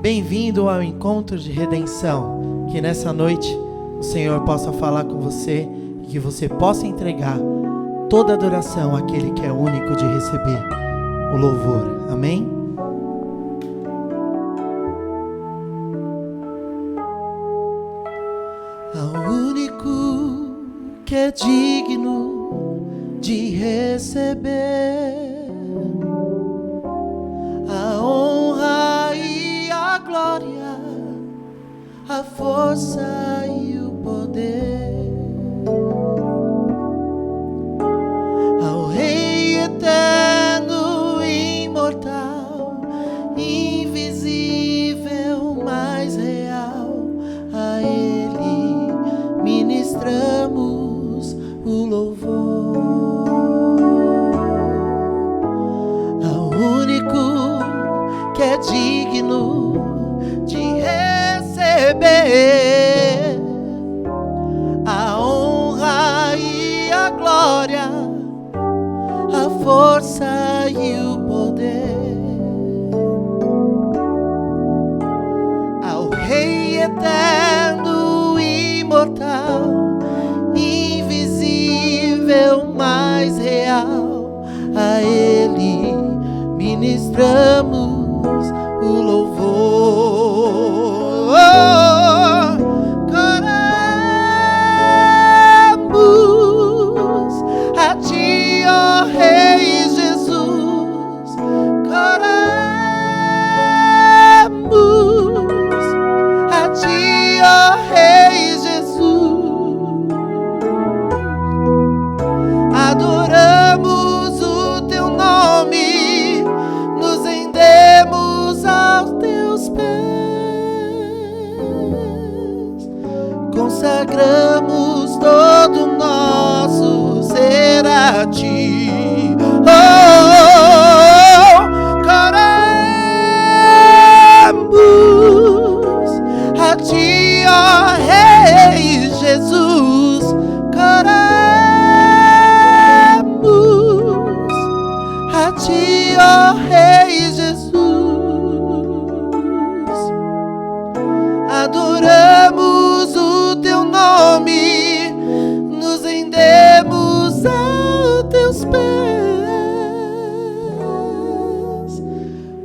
Bem-vindo ao encontro de redenção. Que nessa noite o Senhor possa falar com você e que você possa entregar toda a adoração àquele que é único de receber o louvor. Amém? Ao único que é digno de receber a honra e a glória, a força e o poder, ao Rei eterno, imortal, invisível, mais real, a Ele ministramos o louvor. Ao único que é digno de receber a honra e a glória, a força e o poder, ao Rei eterno, imortal, invisível, mais real, a Ele ministramos o louvor. Coramos a Ti, ó Rei Jesus. Coramos a Ti, ó Rei Jesus. Adoramos o Teu nome, nos rendemos aos Teus pés, consagramos todo o nosso ser a Ti. Coramos a Ti, ó Rei Jesus. Coramos a Ti, ó Rei Jesus. Adoramos o Teu nome, nos rendemos aos Teus pés,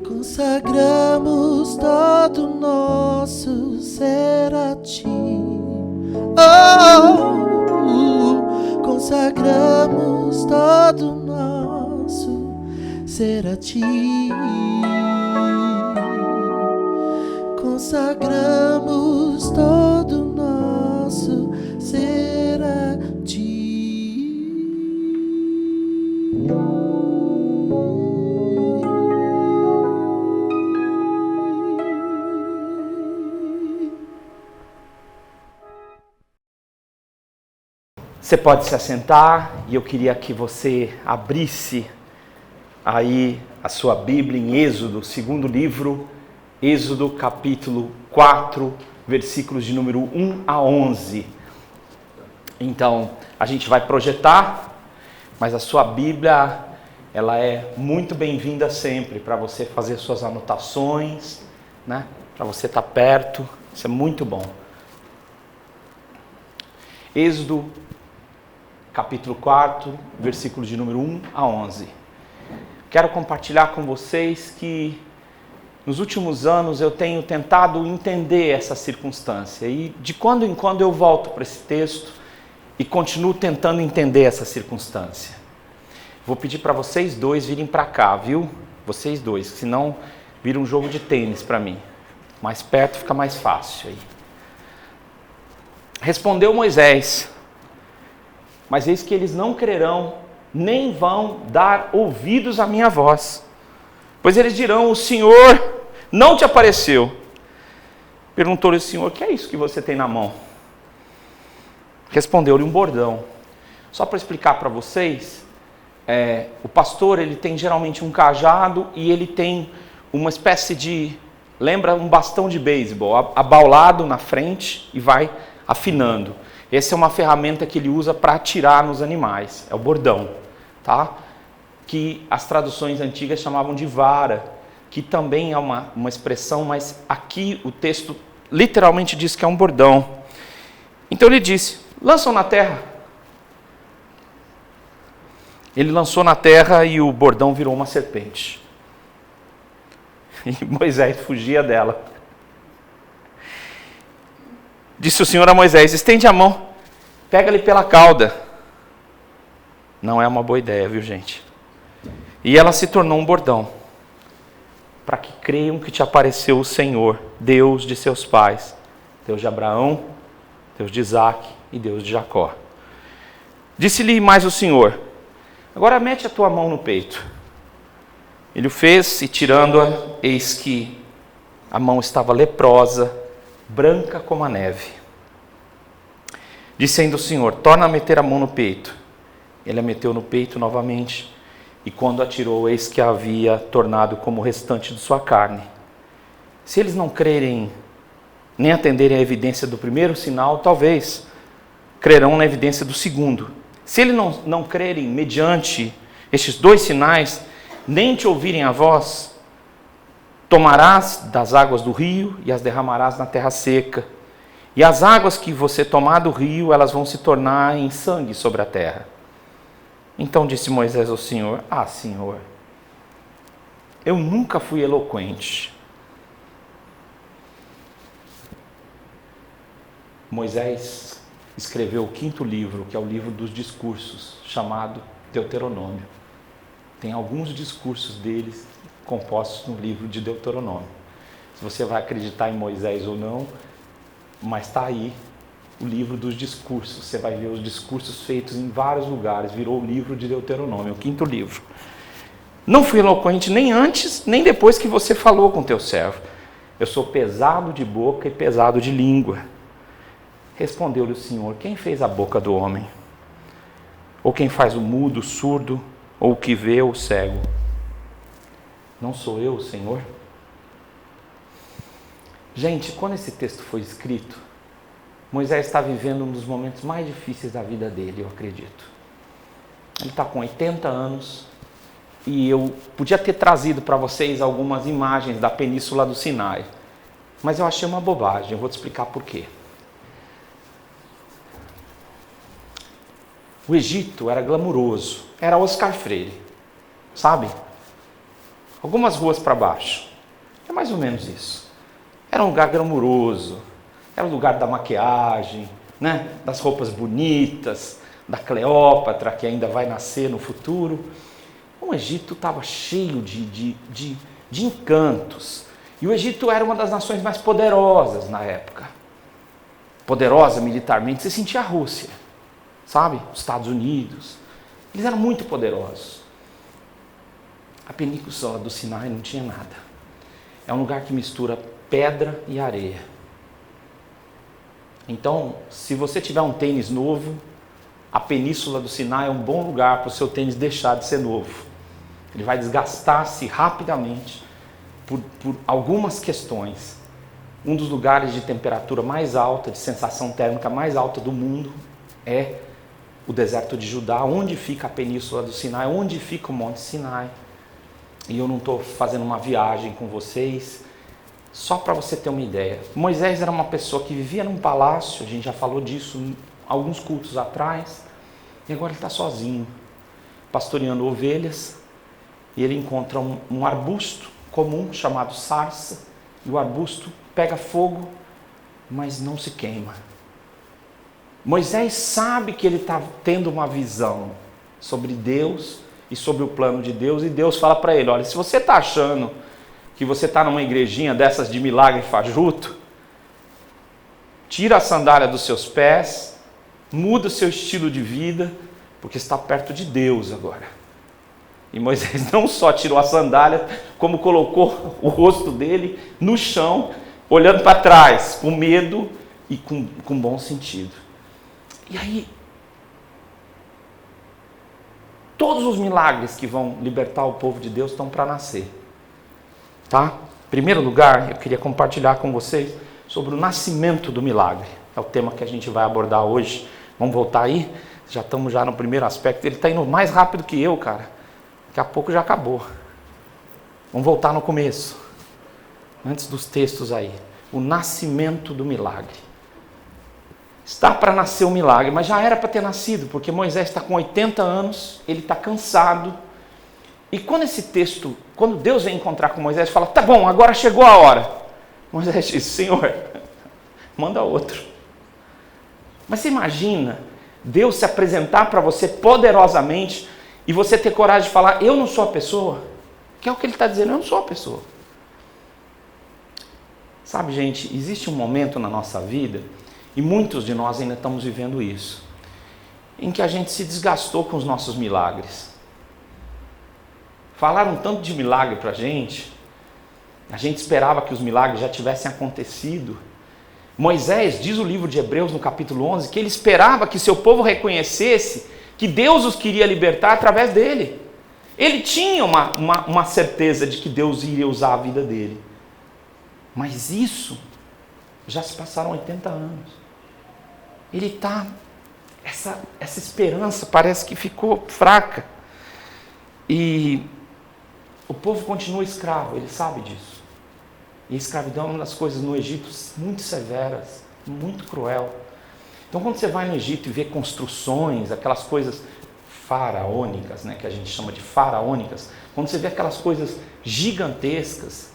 consagramos todo o nosso ser a Ti. Consagramos todo o nosso ser a Ti. Consagramos todo o nosso ser a Ti. Você pode se assentar e eu queria que você abrisse aí a sua Bíblia em Êxodo, segundo livro, Êxodo capítulo 4, versículos de número 1 a 11. Então, a gente vai projetar, mas a sua Bíblia, ela é muito bem-vinda sempre para você fazer suas anotações, né? Para você estar perto, isso é muito bom. Êxodo capítulo 4, versículos de número 1 a 11. Quero compartilhar com vocês que nos últimos anos eu tenho tentado entender essa circunstância e de quando em quando eu volto para esse texto e continuo tentando entender essa circunstância. Vou pedir para vocês dois virem para cá, viu? Vocês dois, senão vira um jogo de tênis para mim. Mais perto fica mais fácil aí. Respondeu Moisés: mas eis que eles não crerão, nem vão dar ouvidos à minha voz. Pois eles dirão: o Senhor não te apareceu. Perguntou-lhe o Senhor: o que é isso que você tem na mão? Respondeu-lhe: um bordão. Só para explicar para vocês, o pastor ele tem geralmente um cajado e ele tem uma espécie de, lembra um bastão de beisebol, abaulado na frente e vai afinando. Essa é uma ferramenta que ele usa para atirar nos animais, é o bordão, tá? Que as traduções antigas chamavam de vara, que também é uma expressão, mas aqui o texto literalmente diz que é um bordão. Então ele disse, lançam na terra. Ele lançou na terra e o bordão virou uma serpente. E Moisés fugia dela. Disse o Senhor a Moisés, estende a mão, pega-lhe pela cauda. Não é uma boa ideia, viu, gente? E ela se tornou um bordão, para que creiam que te apareceu o Senhor, Deus de seus pais, Deus de Abraão, Deus de Isaque e Deus de Jacó. Disse-lhe mais o Senhor, agora mete a tua mão no peito. Ele o fez e tirando-a, eis que a mão estava leprosa, branca como a neve. Disse ainda o Senhor, torna a meter a mão no peito. Ele a meteu no peito novamente, e quando a tirou, eis que a havia tornado como o restante de sua carne. Se eles não crerem, nem atenderem à evidência do primeiro sinal, talvez crerão na evidência do segundo. Se eles não crerem mediante estes dois sinais, nem te ouvirem a voz, tomarás das águas do rio e as derramarás na terra seca. E as águas que você tomar do rio, elas vão se tornar em sangue sobre a terra. Então disse Moisés ao Senhor, Senhor, eu nunca fui eloquente. Moisés escreveu o 5º livro, que é o livro dos discursos, chamado Deuteronômio. Tem alguns discursos deles compostos no livro de Deuteronômio. Se você vai acreditar em Moisés ou não, mas está aí o livro dos discursos. Você vai ver os discursos feitos em vários lugares. Virou o livro de Deuteronômio, o 5º livro. Não fui eloquente nem antes, nem depois que você falou com teu servo. Eu sou pesado de boca e pesado de língua. Respondeu-lhe o Senhor, quem fez a boca do homem? Ou quem faz o mudo, o surdo, ou o que vê, o cego? Não sou eu, Senhor? Gente, quando esse texto foi escrito, Moisés está vivendo um dos momentos mais difíceis da vida dele, eu acredito. Ele está com 80 anos e eu podia ter trazido para vocês algumas imagens da Península do Sinai, mas eu achei uma bobagem, eu vou te explicar por quê. O Egito era glamuroso, era Oscar Freire, sabe? Algumas ruas para baixo, é mais ou menos isso. Era um lugar glamuroso, era o lugar da maquiagem, né? Das roupas bonitas, da Cleópatra, que ainda vai nascer no futuro. O Egito estava cheio de encantos. E o Egito era uma das nações mais poderosas na época. Poderosa militarmente, você sentia a Rússia, sabe? Os Estados Unidos. Eles eram muito poderosos. A Península do Sinai não tinha nada. É um lugar que mistura pedra e areia. Então, se você tiver um tênis novo, a Península do Sinai é um bom lugar para o seu tênis deixar de ser novo. Ele vai desgastar-se rapidamente por algumas questões. Um dos lugares de temperatura mais alta, de sensação térmica mais alta do mundo é o deserto de Judá, onde fica a Península do Sinai, onde fica o Monte Sinai. E eu não estou fazendo uma viagem com vocês, só para você ter uma ideia. Moisés era uma pessoa que vivia num palácio, a gente já falou disso alguns cultos atrás, e agora ele está sozinho, pastoreando ovelhas, e ele encontra um arbusto comum chamado sarça, e o arbusto pega fogo, mas não se queima. Moisés sabe que ele está tendo uma visão sobre Deus e sobre o plano de Deus, e Deus fala para ele, olha, se você está achando que você está numa igrejinha dessas de milagre fajuto, tira a sandália dos seus pés, muda o seu estilo de vida, porque está perto de Deus agora. E Moisés não só tirou a sandália, como colocou o rosto dele no chão, olhando para trás, com medo e com bom sentido. E aí, todos os milagres que vão libertar o povo de Deus estão para nascer. Tá? Em primeiro lugar, eu queria compartilhar com vocês sobre o nascimento do milagre. É o tema que a gente vai abordar hoje. Vamos voltar aí? Já estamos já no primeiro aspecto. Ele está indo mais rápido que eu, cara. Daqui a pouco já acabou. Vamos voltar no começo, antes dos textos aí. O nascimento do milagre. Está para nascer o milagre, mas já era para ter nascido, porque Moisés está com 80 anos, ele está cansado. E quando Deus vem encontrar com Moisés, fala, tá bom, agora chegou a hora. Moisés diz, Senhor, manda outro. Mas você imagina Deus se apresentar para você poderosamente e você ter coragem de falar, eu não sou a pessoa? Que é o que ele está dizendo, eu não sou a pessoa. Sabe, gente, existe um momento na nossa vida, e muitos de nós ainda estamos vivendo isso, em que a gente se desgastou com os nossos milagres. Falaram tanto de milagre para a gente esperava que os milagres já tivessem acontecido. Moisés, diz o livro de Hebreus no capítulo 11, que ele esperava que seu povo reconhecesse que Deus os queria libertar através dele. Ele tinha uma certeza de que Deus iria usar a vida dele. Mas isso, já se passaram 80 anos. Ele está, essa esperança parece que ficou fraca. E o povo continua escravo, ele sabe disso. E a escravidão é uma das coisas no Egito muito severas, muito cruel. Então quando você vai no Egito e vê construções, aquelas coisas faraônicas, né, que a gente chama de faraônicas, quando você vê aquelas coisas gigantescas,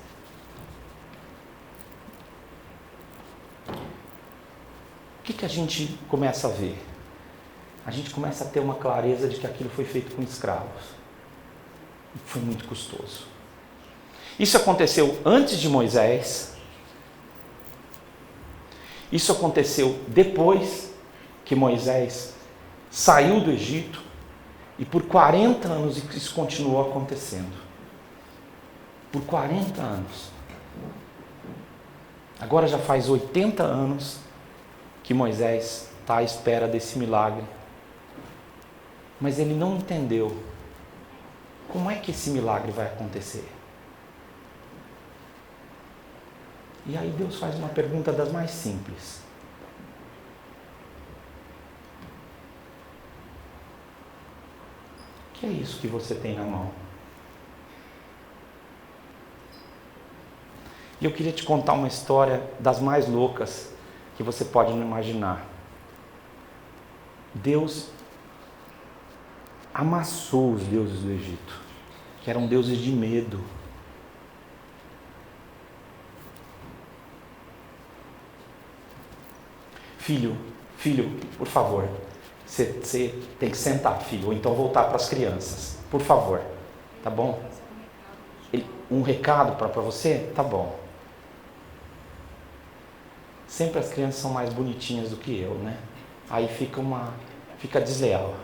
o que a gente começa a ver? A gente começa a ter uma clareza de que aquilo foi feito com escravos. Foi muito custoso. Isso aconteceu antes de Moisés. Isso aconteceu depois que Moisés saiu do Egito. E por 40 anos isso continuou acontecendo. Por 40 anos. Agora já faz 80 anos que Moisés está à espera desse milagre. Mas ele não entendeu como é que esse milagre vai acontecer. E aí Deus faz uma pergunta das mais simples. O que é isso que você tem na mão? E eu queria te contar uma história das mais loucas que você pode não imaginar. Deus amassou os deuses do Egito, que eram deuses de medo. Filho, por favor, você tem que sentar, filho, ou então voltar para as crianças, por favor, tá bom? Um recado para você? Tá bom. Sempre as crianças são mais bonitinhas do que eu, né? Aí fica desleal.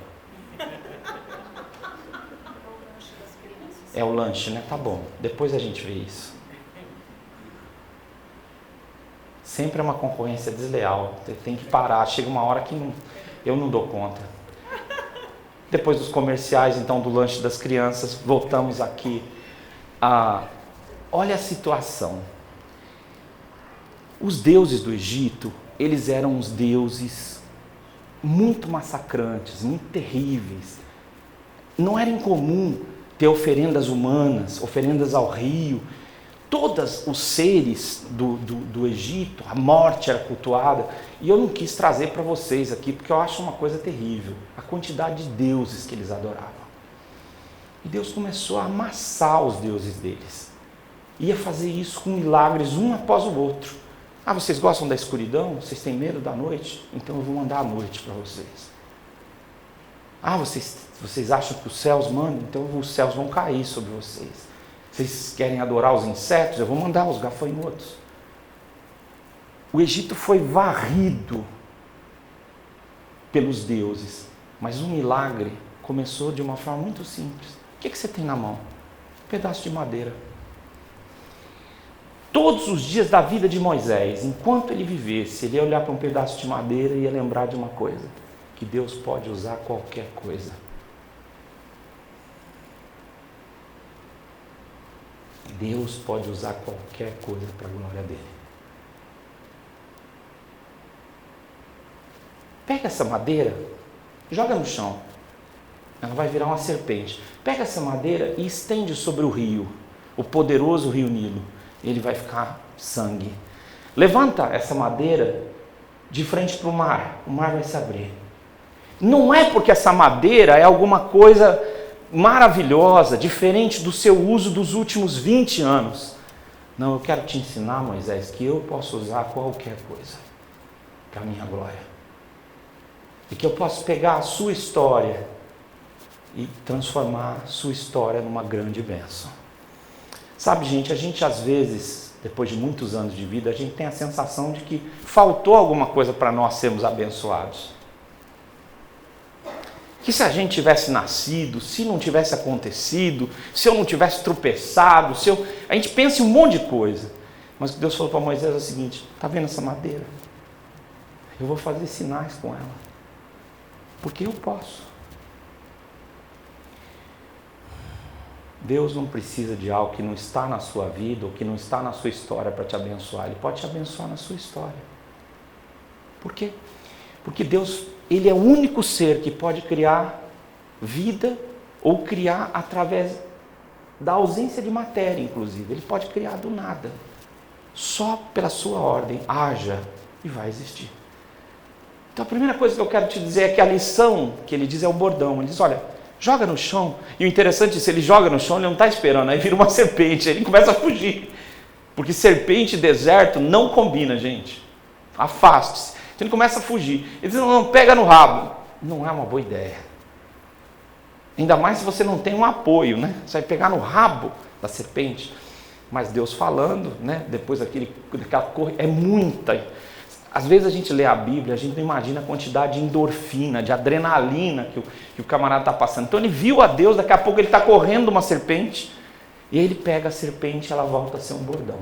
É o lanche, né? Tá bom, depois a gente vê isso. Sempre é uma concorrência desleal, tem que parar, chega uma hora que eu não dou conta. Depois dos comerciais, então, do lanche das crianças, voltamos aqui. Olha a situação. Os deuses do Egito, eles eram os deuses muito massacrantes, muito terríveis. Não era incomum ter oferendas humanas, oferendas ao rio. Todos os seres do Egito, a morte era cultuada. E eu não quis trazer para vocês aqui, porque eu acho uma coisa terrível. A quantidade de deuses que eles adoravam. E Deus começou a amassar os deuses deles. Ia fazer isso com milagres um após o outro. Vocês gostam da escuridão? Vocês têm medo da noite? Então eu vou mandar a noite para vocês. Vocês acham que os céus mandam? Então os céus vão cair sobre vocês. Vocês querem adorar os insetos? Eu vou mandar os gafanhotos. O Egito foi varrido pelos deuses. Mas um milagre começou de uma forma muito simples. O que você tem na mão? Um pedaço de madeira. Todos os dias da vida de Moisés, enquanto ele vivesse, ele ia olhar para um pedaço de madeira e ia lembrar de uma coisa. Que Deus pode usar qualquer coisa. Deus pode usar qualquer coisa para a glória dele. Pega essa madeira, joga no chão. Ela vai virar uma serpente. Pega essa madeira e estende sobre o rio. o poderoso rio Nilo, ele vai ficar sangue. Levanta essa madeira de frente para o mar vai se abrir. Não é porque essa madeira é alguma coisa maravilhosa, diferente do seu uso dos últimos 20 anos. Não, eu quero te ensinar, Moisés, que eu posso usar qualquer coisa para a minha glória. E que eu posso pegar a sua história e transformar a sua história numa grande bênção. Sabe, gente, a gente às vezes, depois de muitos anos de vida, a gente tem a sensação de que faltou alguma coisa para nós sermos abençoados. Que se a gente tivesse nascido, se não tivesse acontecido, se eu não tivesse tropeçado, a gente pensa em um monte de coisa. Mas o que Deus falou para Moisés é o seguinte: está vendo essa madeira? Eu vou fazer sinais com ela, porque eu posso. Deus não precisa de algo que não está na sua vida ou que não está na sua história para te abençoar. Ele pode te abençoar na sua história. Por quê? Porque Deus, Ele é o único ser que pode criar vida ou criar através da ausência de matéria, inclusive. Ele pode criar do nada. Só pela sua ordem, haja e vai existir. Então a primeira coisa que eu quero te dizer é que a lição que ele diz é o bordão. Ele diz, olha, joga no chão. E o interessante é que se ele joga no chão, ele não está esperando. Aí vira uma serpente, ele começa a fugir. Porque serpente e deserto não combina, gente. Afaste-se. Então ele começa a fugir. Ele diz, não, pega no rabo. Não é uma boa ideia. Ainda mais se você não tem um apoio, né? Você vai pegar no rabo da serpente. Mas Deus falando, né? Depois daquela cor, é muita. Às vezes a gente lê a Bíblia, a gente não imagina a quantidade de endorfina, de adrenalina que o camarada está passando. Então ele viu a Deus, daqui a pouco ele está correndo uma serpente. E aí ele pega a serpente e ela volta a ser um bordão.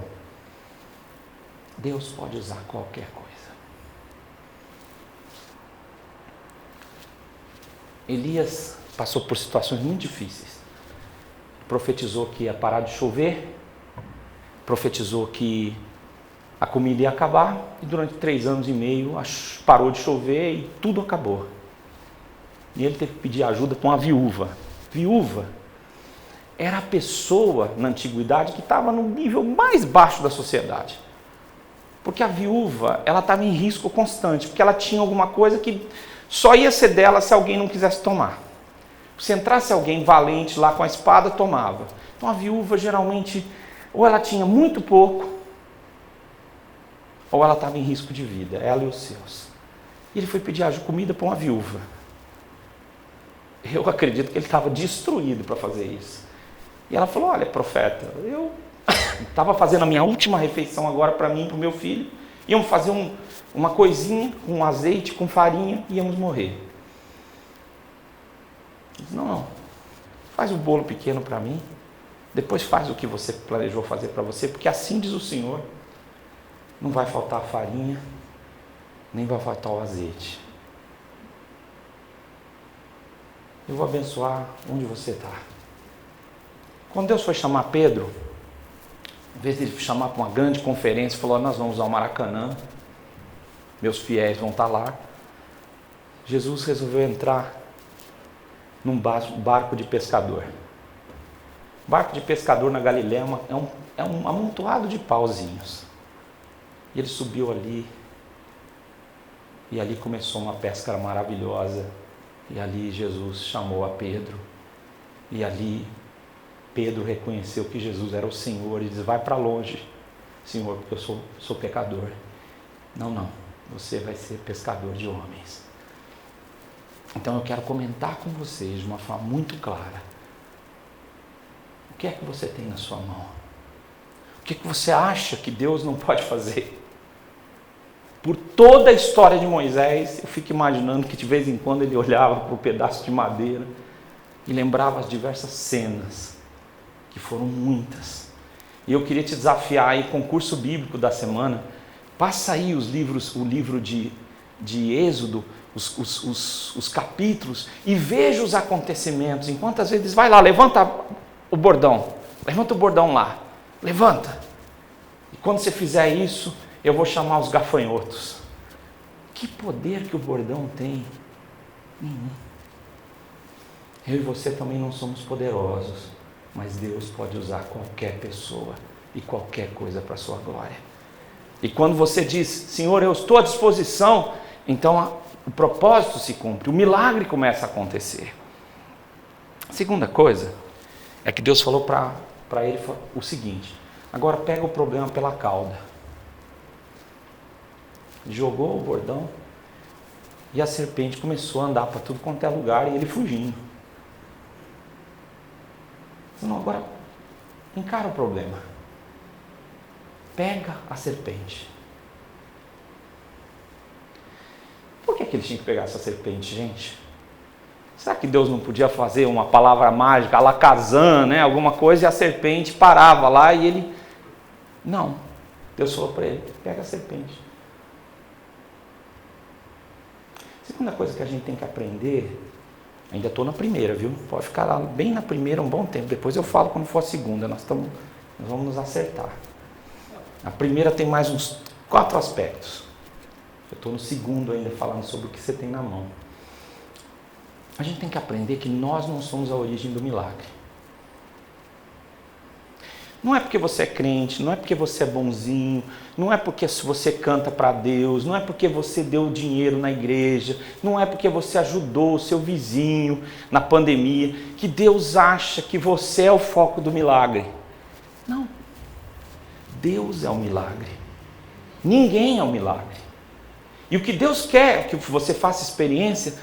Deus pode usar qualquer coisa. Elias passou por situações muito difíceis. Profetizou que ia parar de chover, profetizou que a comida ia acabar, e durante 3 anos e meio parou de chover e tudo acabou. E ele teve que pedir ajuda para uma viúva. Viúva era a pessoa na antiguidade que estava no nível mais baixo da sociedade. Porque a viúva, ela estava em risco constante, porque ela tinha alguma coisa que só ia ser dela se alguém não quisesse tomar. Se entrasse alguém valente lá com a espada, tomava. Então a viúva geralmente, ou ela tinha muito pouco, ou ela estava em risco de vida, ela e os seus. E ele foi pedir comida para uma viúva. Eu acredito que ele estava destruído para fazer isso. E ela falou, olha, profeta, eu estava fazendo a minha última refeição agora para mim e para o meu filho. Íamos fazer uma coisinha com azeite, com farinha, e íamos morrer. Ele disse, não, faz um bolo pequeno para mim, depois faz o que você planejou fazer para você, porque assim diz o Senhor, não vai faltar a farinha, nem vai faltar o azeite. Eu vou abençoar onde você está. Quando Deus foi chamar Pedro, em vez de ele chamar para uma grande conferência, falou, nós vamos ao Maracanã, meus fiéis vão estar lá. Jesus resolveu entrar num barco de pescador. Barco de pescador na Galileia é um amontoado de pauzinhos. E ele subiu ali, e ali começou uma pesca maravilhosa. E ali Jesus chamou a Pedro, e ali Pedro reconheceu que Jesus era o Senhor e disse, vai para longe, Senhor, porque eu sou pecador. Não, você vai ser pescador de homens. Então eu quero comentar com vocês de uma forma muito clara. O que é que você tem na sua mão? O que é que você acha que Deus não pode fazer? Por toda a história de Moisés, eu fico imaginando que de vez em quando ele olhava para o pedaço de madeira e lembrava as diversas cenas, que foram muitas. E eu queria te desafiar aí, concurso bíblico da semana, passa aí o livro de Êxodo, os capítulos, e veja os acontecimentos. Enquanto às vezes, vai lá, levanta o bordão lá, levanta. E quando você fizer isso, eu vou chamar os gafanhotos. Que poder que o bordão tem? Nenhum. Eu e você também não somos poderosos, mas Deus pode usar qualquer pessoa e qualquer coisa para a sua glória. E quando você diz, Senhor, eu estou à disposição, então o propósito se cumpre, o milagre começa a acontecer. A segunda coisa é que Deus falou para ele o seguinte: agora pega o problema pela cauda. Jogou o bordão e a serpente começou a andar para tudo quanto é lugar e ele fugindo. Não, agora encara o problema. Pega a serpente. Por que ele tinha que pegar essa serpente, gente? Será que Deus não podia fazer uma palavra mágica, alakazam, né? Alguma coisa, e a serpente parava lá e ele... Não. Deus falou para ele, pega a serpente. Segunda coisa que a gente tem que aprender, ainda estou na primeira, viu? Pode ficar lá bem na primeira um bom tempo, depois eu falo quando for a segunda, nós vamos nos acertar. A primeira tem mais uns 4 aspectos. Eu estou no segundo ainda falando sobre o que você tem na mão. A gente tem que aprender que nós não somos a origem do milagre. Não é porque você é crente, não é porque você é bonzinho, não é porque você canta para Deus, não é porque você deu dinheiro na igreja, não é porque você ajudou o seu vizinho na pandemia, que Deus acha que você é o foco do milagre. Não. Deus é o milagre. Ninguém é o milagre. E o que Deus quer que você faça experiência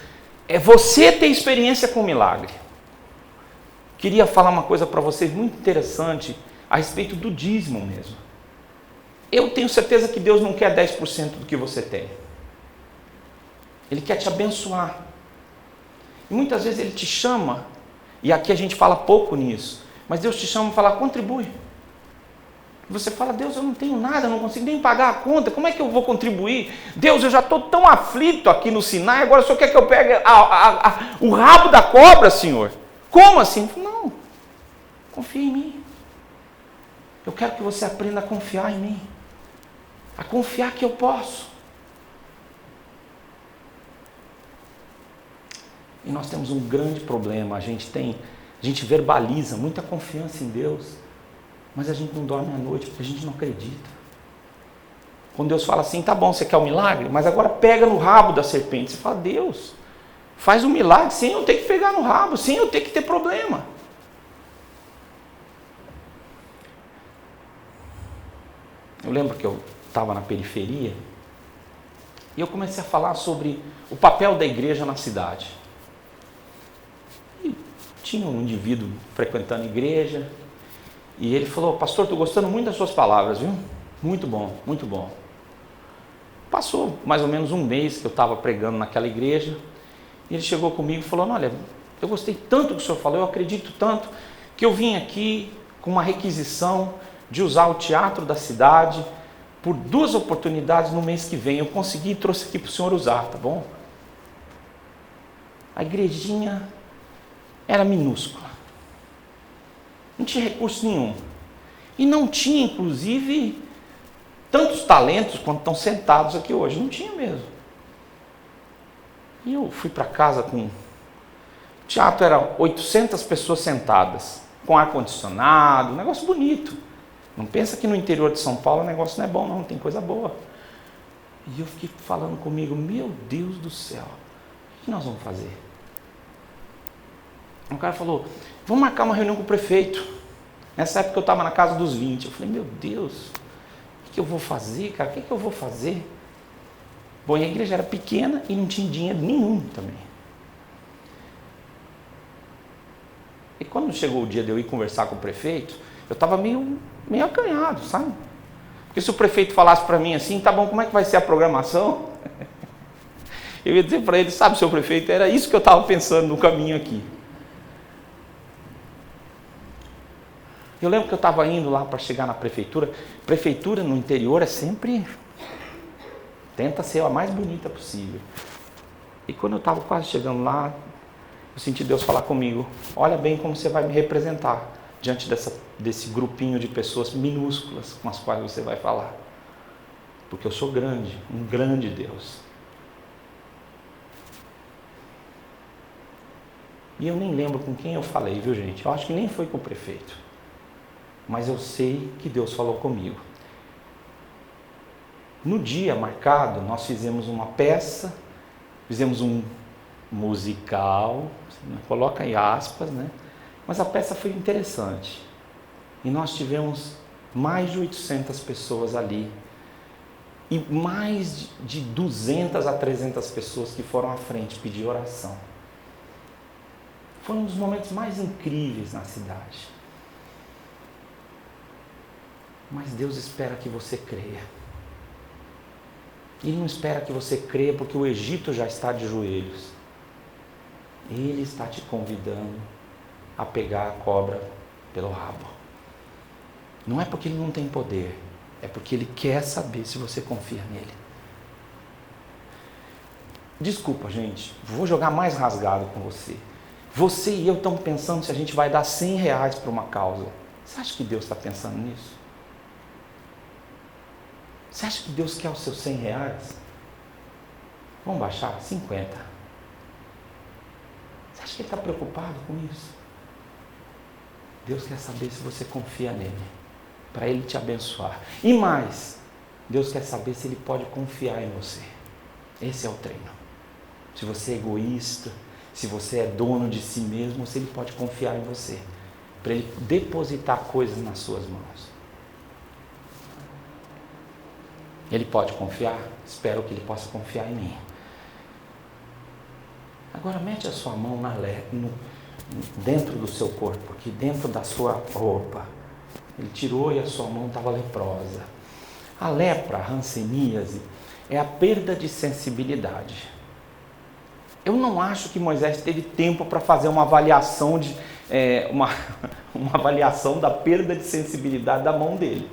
é você ter experiência com o milagre. Queria falar uma coisa para vocês muito interessante a respeito do dízimo mesmo. Eu tenho certeza que Deus não quer 10% do que você tem. Ele quer te abençoar. E muitas vezes Ele te chama, e aqui a gente fala pouco nisso, mas Deus te chama e fala, contribui. Você fala, Deus, eu não tenho nada, eu não consigo nem pagar a conta, como é que eu vou contribuir? Deus, eu já estou tão aflito aqui no Sinai, agora o Senhor quer que eu pegue o rabo da cobra, Senhor? Como assim? Não, confia em mim. Eu quero que você aprenda a confiar em mim, a confiar que eu posso. E nós temos um grande problema, a gente verbaliza muita confiança em Deus, mas a gente não dorme à noite porque a gente não acredita. Quando Deus fala assim, tá bom, você quer um milagre? Mas agora pega no rabo da serpente. Você fala, Deus, faz um milagre sem eu ter que pegar no rabo, sem eu ter que ter problema. Eu lembro que eu estava na periferia e eu comecei a falar sobre o papel da igreja na cidade. E tinha um indivíduo frequentando a igreja, e ele falou, pastor, estou gostando muito das suas palavras, viu? Muito bom, muito bom. Passou mais ou menos um mês que eu estava pregando naquela igreja, e ele chegou comigo e falou, olha, eu gostei tanto do que o senhor falou, eu acredito tanto, que eu vim aqui com uma requisição de usar o teatro da cidade por 2 oportunidades no mês que vem. Eu consegui e trouxe aqui para o senhor usar, tá bom? A igrejinha era minúscula. Não tinha recurso nenhum. E não tinha, inclusive, tantos talentos quanto estão sentados aqui hoje. Não tinha mesmo. E eu fui para casa com... O teatro era 800 pessoas sentadas, com ar-condicionado, um negócio bonito. Não pensa que no interior de São Paulo o negócio não é bom, não, tem coisa boa. E eu fiquei falando comigo, meu Deus do céu, o que nós vamos fazer? Um cara falou, vamos marcar uma reunião com o prefeito. Nessa época eu estava na casa dos 20. Eu falei, meu Deus, o que eu vou fazer, cara? O que eu vou fazer? Bom, e a igreja era pequena e não tinha dinheiro nenhum também. E quando chegou o dia de eu ir conversar com o prefeito, eu estava meio acanhado, sabe? Porque se o prefeito falasse para mim assim, tá bom, como é que vai ser a programação? Eu ia dizer para ele, sabe, seu prefeito, era isso que eu estava pensando no caminho aqui. Eu lembro que eu estava indo lá para chegar na prefeitura. Prefeitura no interior é sempre... Tenta ser a mais bonita possível. E quando eu estava quase chegando lá, eu senti Deus falar comigo, olha bem como você vai me representar diante desse grupinho de pessoas minúsculas com as quais você vai falar. Porque eu sou grande, um grande Deus. E eu nem lembro com quem eu falei, viu, gente? Eu acho que nem foi com o prefeito. Mas eu sei que Deus falou comigo. No dia marcado, nós fizemos uma peça, fizemos um musical, coloca em aspas, né? Mas a peça foi interessante. E nós tivemos mais de 800 pessoas ali. E mais de 200 a 300 pessoas que foram à frente pedir oração. Foi um dos momentos mais incríveis na cidade. Mas Deus espera que você creia. Ele não espera que você creia porque o Egito já está de joelhos. Ele está te convidando a pegar a cobra pelo rabo. Não é porque ele não tem poder, é porque ele quer saber se você confia nele. Desculpa, gente, vou jogar mais rasgado com você. Você e eu estamos pensando se a gente vai dar R$100 para uma causa. Você acha que Deus está pensando nisso? Você acha que Deus quer os seus R$100? Vamos baixar? 50. Você acha que Ele está preocupado com isso? Deus quer saber se você confia nele, para Ele te abençoar. E mais, Deus quer saber se Ele pode confiar em você. Esse é o treino. Se você é egoísta, se você é dono de si mesmo, se Ele pode confiar em você, para Ele depositar coisas nas suas mãos. Ele pode confiar? Espero que Ele possa confiar em mim. Agora mete a sua mão dentro do seu corpo, aqui dentro da sua roupa. Ele tirou e a sua mão estava leprosa. A lepra, a hanseníase, é a perda de sensibilidade. Eu não acho que Moisés teve tempo para fazer uma avaliação uma avaliação da perda de sensibilidade da mão dele.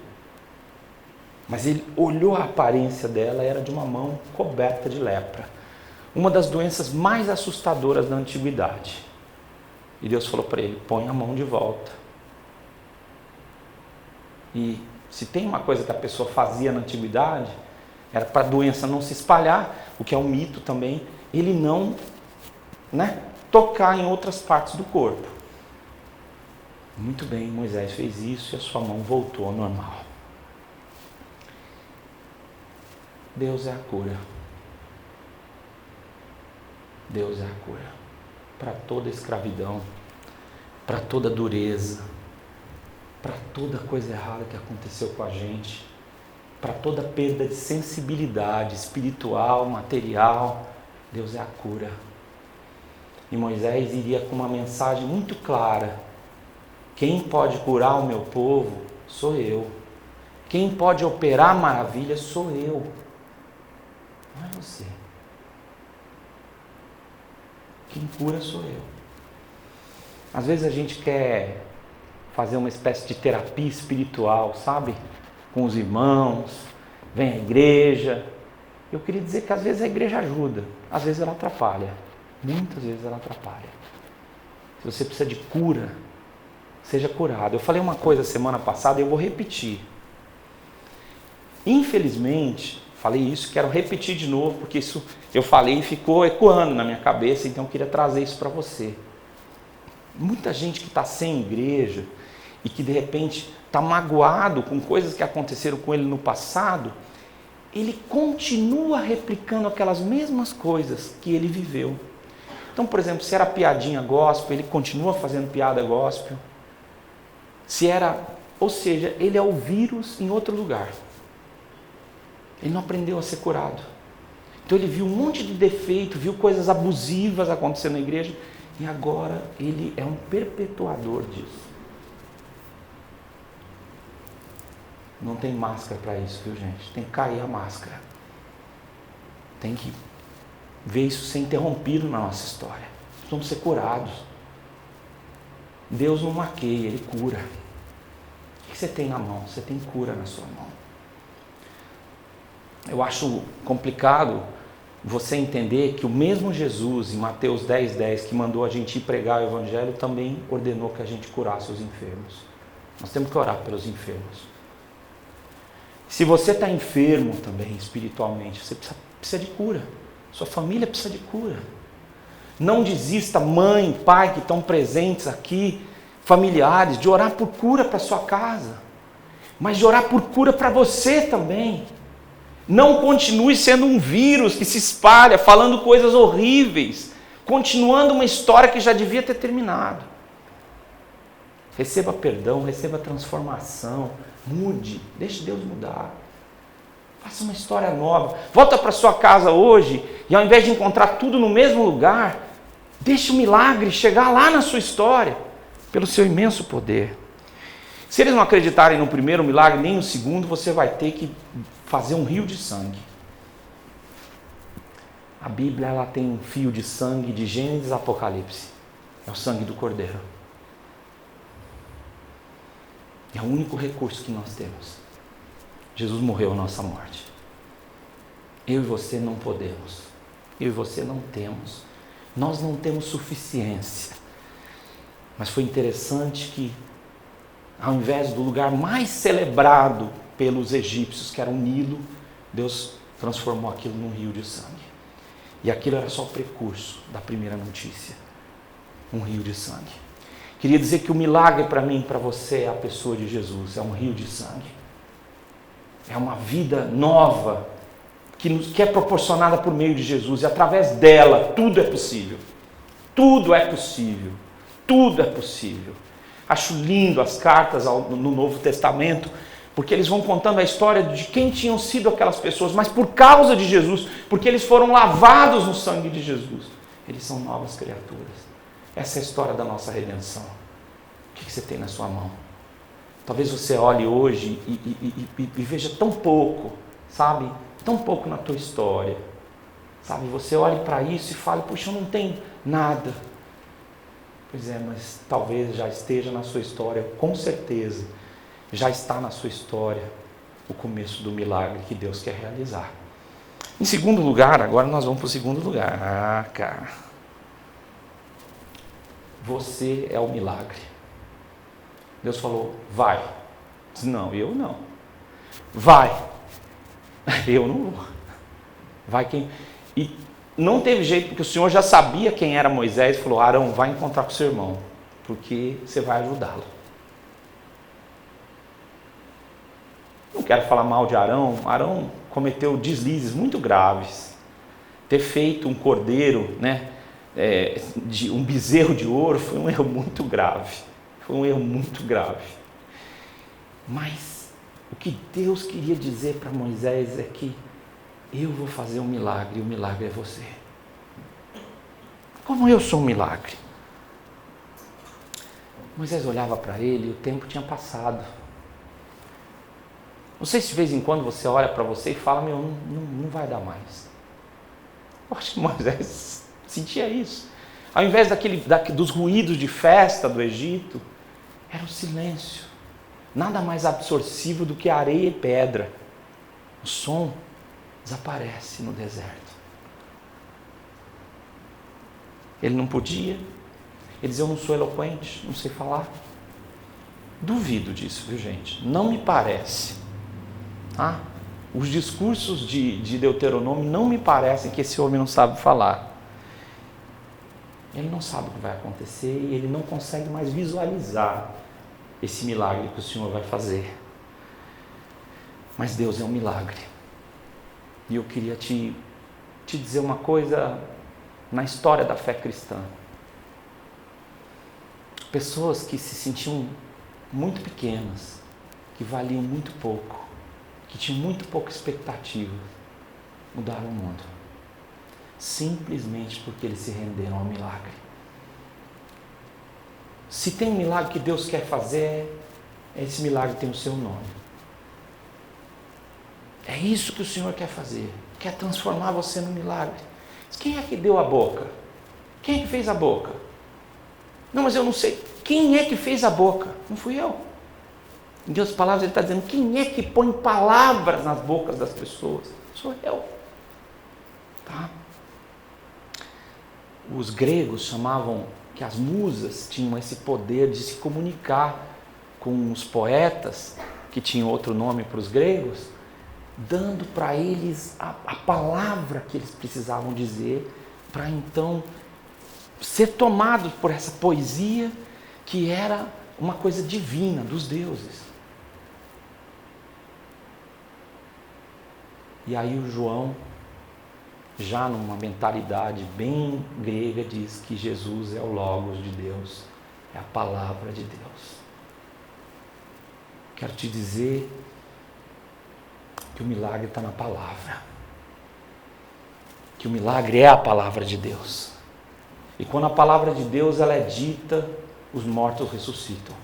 Mas ele olhou a aparência dela, era de uma mão coberta de lepra. Uma das doenças mais assustadoras da antiguidade. E Deus falou para ele, põe a mão de volta. E se tem uma coisa que a pessoa fazia na antiguidade, era para a doença não se espalhar, o que é um mito também, ele não tocar em outras partes do corpo. Muito bem, Moisés fez isso e a sua mão voltou ao normal. Deus é a cura. Deus é a cura. Para toda escravidão, para toda dureza, para toda coisa errada que aconteceu com a gente, para toda perda de sensibilidade espiritual, material, Deus é a cura. E Moisés iria com uma mensagem muito clara: quem pode curar o meu povo sou eu. Quem pode operar maravilhas sou eu. Não é você. Quem cura sou eu. Às vezes a gente quer fazer uma espécie de terapia espiritual, sabe? Com os irmãos, vem à igreja. Eu queria dizer que às vezes a igreja ajuda, às vezes ela atrapalha. Muitas vezes ela atrapalha. Se você precisa de cura, seja curado. Eu falei uma coisa semana passada e eu vou repetir. Infelizmente, falei isso, quero repetir de novo, porque isso eu falei e ficou ecoando na minha cabeça, então eu queria trazer isso para você. Muita gente que está sem igreja e que de repente está magoado com coisas que aconteceram com ele no passado, ele continua replicando aquelas mesmas coisas que ele viveu. Então, por exemplo, se era piadinha gospel, ele continua fazendo piada gospel. Ou seja, ele é o vírus em outro lugar. Ele não aprendeu a ser curado. Então ele viu um monte de defeito, viu coisas abusivas acontecendo na igreja, e agora ele é um perpetuador disso. Não tem máscara para isso, viu, gente? Tem que cair a máscara. Tem que ver isso ser interrompido na nossa história. Precisamos ser curados. Deus não maqueia, Ele cura. O que você tem na mão? Você tem cura na sua mão. Eu acho complicado você entender que o mesmo Jesus, em Mateus 10:10, que mandou a gente ir pregar o Evangelho, também ordenou que a gente curasse os enfermos. Nós temos que orar pelos enfermos. Se você está enfermo também espiritualmente, você precisa de cura. Sua família precisa de cura. Não desista, mãe, pai que estão presentes aqui, familiares, de orar por cura para sua casa, mas de orar por cura para você também. Não continue sendo um vírus que se espalha, falando coisas horríveis, continuando uma história que já devia ter terminado. Receba perdão, receba transformação, mude, deixe Deus mudar. Faça uma história nova. Volta para sua casa hoje e ao invés de encontrar tudo no mesmo lugar, deixe o milagre chegar lá na sua história, pelo seu imenso poder. Se eles não acreditarem no primeiro milagre, nem no segundo, você vai ter que fazer um rio de sangue. A Bíblia ela tem um fio de sangue de Gênesis a Apocalipse. É o sangue do Cordeiro. É o único recurso que nós temos. Jesus morreu a nossa morte. Eu e você não podemos. Eu e você não temos. Nós não temos suficiência. Mas foi interessante que, ao invés do lugar mais celebrado pelos egípcios, que era o Nilo, Deus transformou aquilo num rio de sangue. E aquilo era só o precurso da primeira notícia. Um rio de sangue. Queria dizer que o milagre para mim e para você é a pessoa de Jesus. É um rio de sangue. É uma vida nova que é proporcionada por meio de Jesus. E através dela tudo é possível. Tudo é possível. Tudo é possível. Acho lindo as cartas no Novo Testamento, porque eles vão contando a história de quem tinham sido aquelas pessoas, mas por causa de Jesus, porque eles foram lavados no sangue de Jesus, eles são novas criaturas. Essa é a história da nossa redenção. O que você tem na sua mão? Talvez você olhe hoje e veja tão pouco, sabe? Tão pouco na tua história. Sabe? Você olhe para isso e fale, puxa, eu não tenho nada. Pois é, mas talvez já esteja na sua história, com certeza, já está na sua história o começo do milagre que Deus quer realizar. Em segundo lugar, agora nós vamos para o segundo lugar. Ah, cara. Você é o milagre. Deus falou, vai. Disse, não, eu não. Vai. Eu não vou. Vai quem... E não teve jeito, porque o Senhor já sabia quem era Moisés e falou, Arão, vai encontrar com seu irmão, porque você vai ajudá-lo. Não quero falar mal de Arão. Arão cometeu deslizes muito graves. Ter feito um cordeiro, né, de um bezerro de ouro foi um erro muito grave. Foi um erro muito grave. Mas o que Deus queria dizer para Moisés é que eu vou fazer um milagre e o milagre é você. Como eu sou um milagre? Moisés olhava para ele e o tempo tinha passado. Não sei se de vez em quando você olha para você e fala, meu, não vai dar mais. Eu acho que Moisés sentia isso. Ao invés dos ruídos de festa do Egito, era o silêncio. Nada mais absorvível do que areia e pedra. O som desaparece no deserto. Ele não podia. Ele dizia, eu não sou eloquente, não sei falar. Duvido disso, viu, gente? Não me parece. Tá? Os discursos de Deuteronômio não me parecem que esse homem não sabe falar. Ele não sabe o que vai acontecer e ele não consegue mais visualizar esse milagre que o Senhor vai fazer. Mas Deus é um milagre. E eu queria te dizer uma coisa na história da fé cristã. Pessoas que se sentiam muito pequenas, que valiam muito pouco, que tinham muito pouca expectativa, mudaram o mundo. Simplesmente porque eles se renderam ao milagre. Se tem um milagre que Deus quer fazer, esse milagre tem o seu nome. É isso que o Senhor quer fazer. Quer transformar você no milagre. Quem é que deu a boca? Quem é que fez a boca? Não, mas eu não sei. Quem é que fez a boca? Não fui eu. Em Deus palavras ele está dizendo, quem é que põe palavras nas bocas das pessoas? Sou eu. Tá? Os gregos chamavam que as musas tinham esse poder de se comunicar com os poetas, que tinham outro nome para os gregos, dando para eles a palavra que eles precisavam dizer, para então ser tomados por essa poesia que era uma coisa divina dos deuses. E aí o João, já numa mentalidade bem grega, diz que Jesus é o Logos de Deus, é a palavra de Deus. Quero te dizer que o milagre está na palavra. Que o milagre é a palavra de Deus. E quando a palavra de Deus ela é dita, os mortos ressuscitam.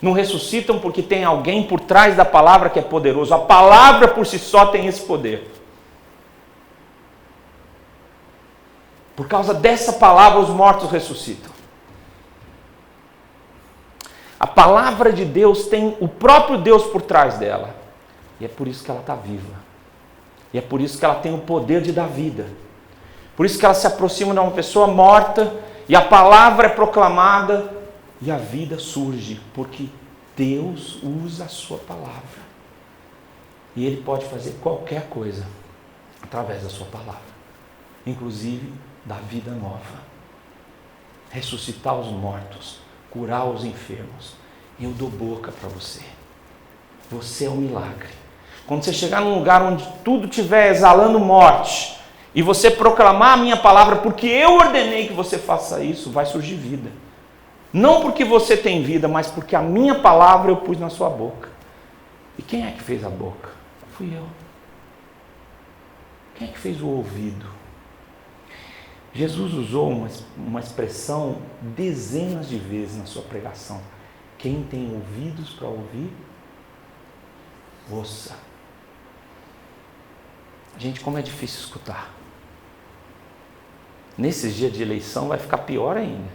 Não ressuscitam porque tem alguém por trás da palavra que é poderoso. A palavra por si só tem esse poder. Por causa dessa palavra, os mortos ressuscitam. A palavra de Deus tem o próprio Deus por trás dela. E é por isso que ela está viva. E é por isso que ela tem o poder de dar vida. Por isso que ela se aproxima de uma pessoa morta e a palavra é proclamada e a vida surge. Porque Deus usa a sua palavra. E Ele pode fazer qualquer coisa através da sua palavra. Inclusive dar vida nova. Ressuscitar os mortos. Curar os enfermos. Eu dou boca para você. Você é um milagre. Quando você chegar num lugar onde tudo estiver exalando morte, e você proclamar a minha palavra, porque eu ordenei que você faça isso, vai surgir vida. Não porque você tem vida, mas porque a minha palavra eu pus na sua boca. E quem é que fez a boca? Fui eu. Quem é que fez o ouvido? Jesus usou uma expressão dezenas de vezes na sua pregação. Quem tem ouvidos para ouvir, ouça. Gente, como é difícil escutar. Nesses dias de eleição vai ficar pior ainda.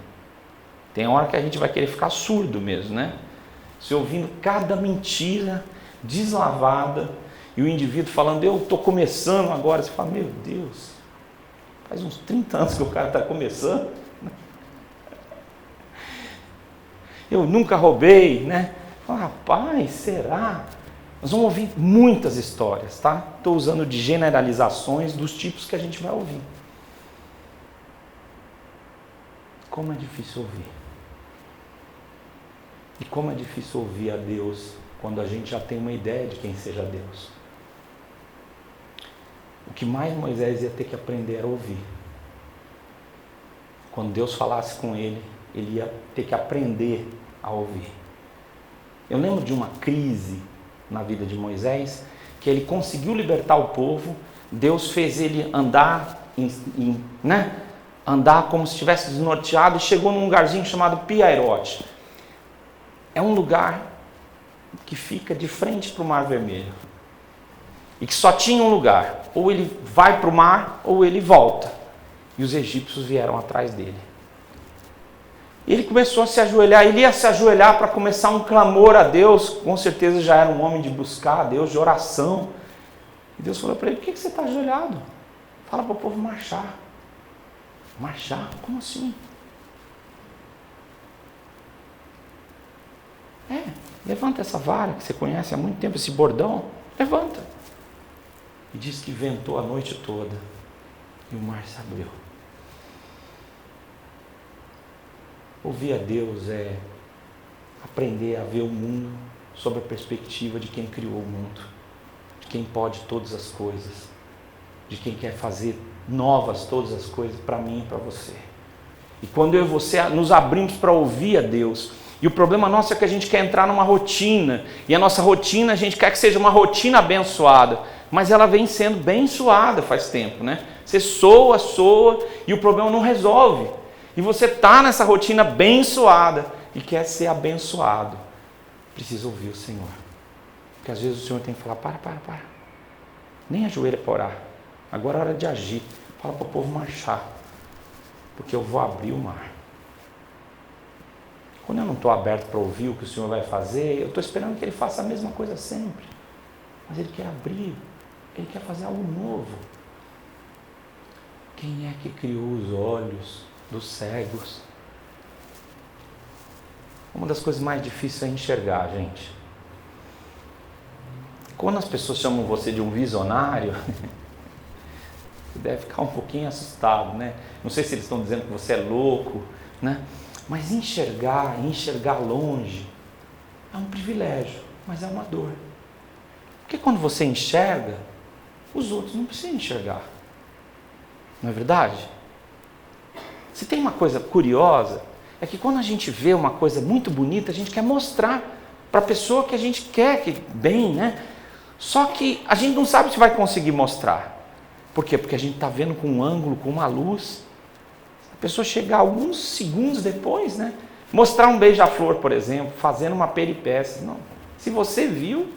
Tem hora que a gente vai querer ficar surdo mesmo, né? Se ouvindo cada mentira deslavada e o indivíduo falando, eu estou começando agora. Você fala, meu Deus, faz uns 30 anos que o cara está começando. Eu nunca roubei, né? Fala, rapaz, será? Nós vamos ouvir muitas histórias, tá? Estou usando de generalizações dos tipos que a gente vai ouvir. Como é difícil ouvir. E como é difícil ouvir a Deus quando a gente já tem uma ideia de quem seja Deus. O que mais Moisés ia ter que aprender era ouvir. Quando Deus falasse com ele, ele ia ter que aprender a ouvir. Eu lembro de uma crise na vida de Moisés, que ele conseguiu libertar o povo, Deus fez ele andar, andar como se estivesse desnorteado, e chegou num lugarzinho chamado Pi-Hahirote. É um lugar que fica de frente para o Mar Vermelho, e que só tinha um lugar, ou ele vai para o mar, ou ele volta, e os egípcios vieram atrás dele. Ele começou a se ajoelhar, ele ia se ajoelhar para começar um clamor a Deus, com certeza já era um homem de buscar a Deus, de oração. E Deus falou para ele, por que você está ajoelhado? Fala para o povo marchar. Marchar? Como assim? Levanta essa vara que você conhece há muito tempo, esse bordão, levanta. E diz que ventou a noite toda e o mar se abriu. Ouvir a Deus é aprender a ver o mundo sob a perspectiva de quem criou o mundo, de quem pode todas as coisas, de quem quer fazer novas todas as coisas para mim e para você. E quando eu e você nos abrimos para ouvir a Deus, e o problema nosso é que a gente quer entrar numa rotina, e a nossa rotina a gente quer que seja uma rotina abençoada, mas ela vem sendo bem suada faz tempo, né? Você soa, e o problema não resolve. E você está nessa rotina abençoada e quer ser abençoado. Precisa ouvir o Senhor. Porque às vezes o Senhor tem que falar, para. Nem ajoelha para orar. Agora é hora de agir. Fala para o povo marchar. Porque eu vou abrir o mar. Quando eu não estou aberto para ouvir o que o Senhor vai fazer, eu estou esperando que Ele faça a mesma coisa sempre. Mas Ele quer abrir. Ele quer fazer algo novo. Quem é que criou os olhos dos cegos? Uma das coisas mais difíceis é enxergar, gente. Quando as pessoas chamam você de um visionário, deve ficar um pouquinho assustado, né? Não sei se eles estão dizendo que você é louco, né? Mas enxergar longe é um privilégio, mas é uma dor. Porque quando você enxerga, os outros não precisam enxergar. Não é verdade? Se tem uma coisa curiosa, é que quando a gente vê uma coisa muito bonita, a gente quer mostrar para a pessoa que a gente quer que bem, né? Só que a gente não sabe se vai conseguir mostrar. Por quê? Porque a gente está vendo com um ângulo, com uma luz. A pessoa chegar alguns segundos depois, né? Mostrar um beija-flor, por exemplo, fazendo uma peripécia. Não. Se você viu,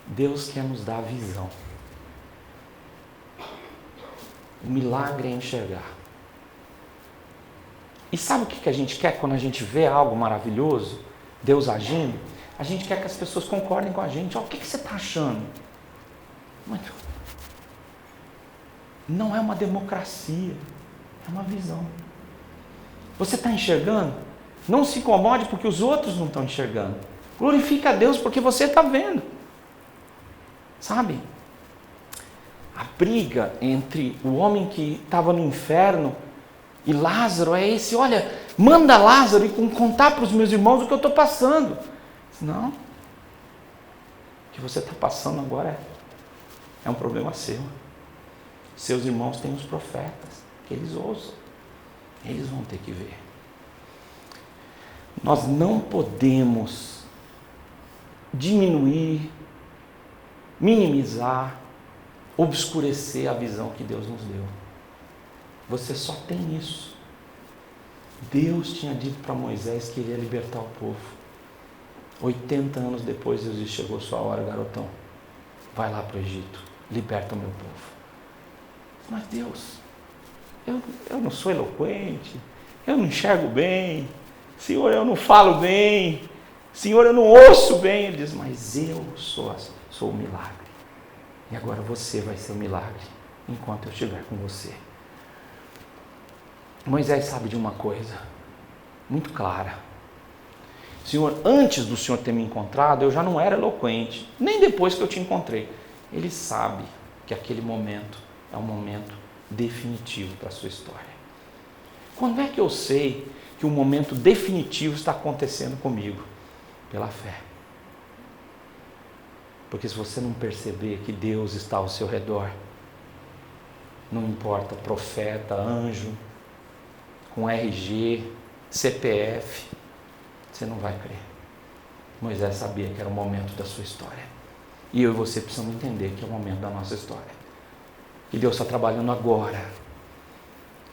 Deus quer nos dar a visão. O milagre é enxergar. E sabe o que a gente quer quando a gente vê algo maravilhoso, Deus agindo? A gente quer que as pessoas concordem com a gente. O que você está achando? Não é uma democracia, é uma visão. Você está enxergando? Não se incomode porque os outros não estão enxergando. Glorifica a Deus porque você está vendo. Sabe? A briga entre o homem que estava no inferno e Lázaro é esse: olha, manda Lázaro ir contar para os meus irmãos o que eu estou passando. Não. O que você está passando agora é um problema seu. Seus irmãos têm os profetas, que eles ouçam. Eles vão ter que ver. Nós não podemos diminuir, minimizar, obscurecer a visão que Deus nos deu. Você só tem isso. Deus tinha dito para Moisés que ele ia libertar o povo. 80 anos depois, Deus disse: chegou sua hora, garotão. Vai lá para o Egito, liberta o meu povo. Mas Deus, eu não sou eloquente, eu não enxergo bem, Senhor, eu não falo bem, Senhor, eu não ouço bem. Ele diz: mas eu sou o milagre. E agora você vai ser o milagre enquanto eu estiver com você. Moisés sabe de uma coisa muito clara. Senhor, antes do Senhor ter me encontrado, eu já não era eloquente, nem depois que eu te encontrei. Ele sabe que aquele momento é um momento definitivo para a sua história. Quando é que eu sei que o momento definitivo está acontecendo comigo? Pela fé. Porque se você não perceber que Deus está ao seu redor, não importa profeta, anjo, com RG, CPF, você não vai crer. Moisés sabia que era o momento da sua história. E eu e você precisamos entender que é o momento da nossa história. Que Deus está trabalhando agora.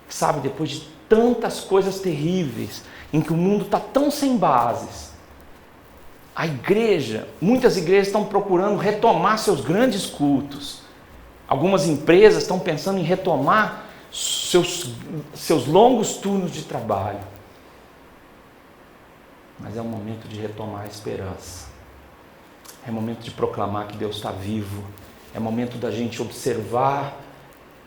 Sabe, depois de tantas coisas terríveis, em que o mundo está tão sem bases, a igreja, muitas igrejas estão procurando retomar seus grandes cultos. Algumas empresas estão pensando em retomar seus longos turnos de trabalho. Mas é um momento de retomar a esperança. É momento de proclamar que Deus está vivo. É momento da gente observar